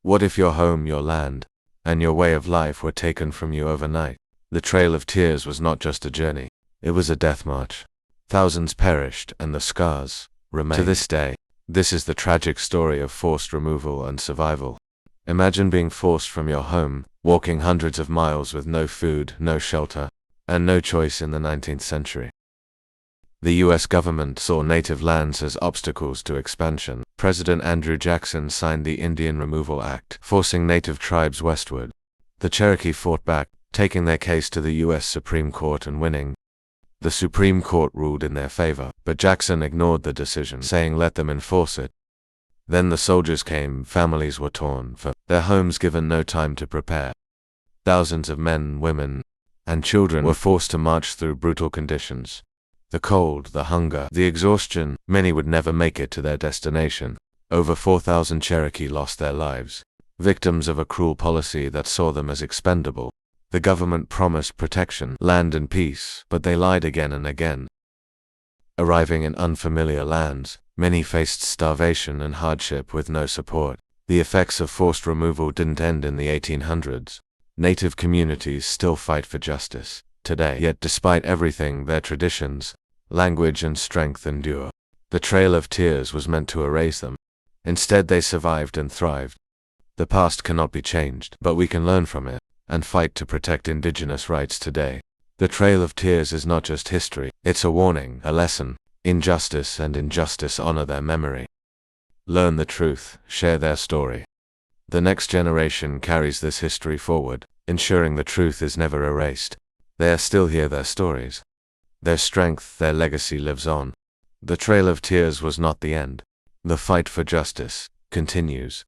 What if your home, your land, and your way of life were taken from you overnight? The Trail of Tears was not just a journey. It was a death march. Thousands perished, and the scars remain. To this day, this is the tragic story of forced removal and survival. Imagine being forced from your home, walking hundreds of miles with no food, no shelter, and no choice in the 19th century. The U.S. government saw native lands as obstacles to expansion. President Andrew Jackson signed the Indian Removal Act, forcing native tribes westward. The Cherokee fought back, taking their case to the U.S. Supreme Court and winning. The Supreme Court ruled in their favor, but Jackson ignored the decision, saying let them enforce it. Then the soldiers came, families were torn from their homes, given no time to prepare. Thousands of men, women, and children were forced to march through brutal conditions. The cold, the hunger, the exhaustion, many would never make it to their destination. Over 4,000 Cherokee lost their lives, victims of a cruel policy that saw them as expendable. The government promised protection, land and peace, but they lied again and again. Arriving in unfamiliar lands, many faced starvation and hardship with no support. The effects of forced removal didn't end in the 1800s. Native communities still fight for justice today, yet despite everything, their traditions, language and strength endure. The Trail of Tears was meant to erase them. Instead, they survived and thrived. The past cannot be changed, but we can learn from it and fight to protect Indigenous rights today. The Trail of Tears is not just history, it's a warning, a lesson. Injustice and injustice honor their memory. Learn the truth, share their story. The next generation carries this history forward, ensuring the truth is never erased. They are still here, their stories. Their strength, their legacy lives on. The Trail of Tears was not the end. The fight for justice continues.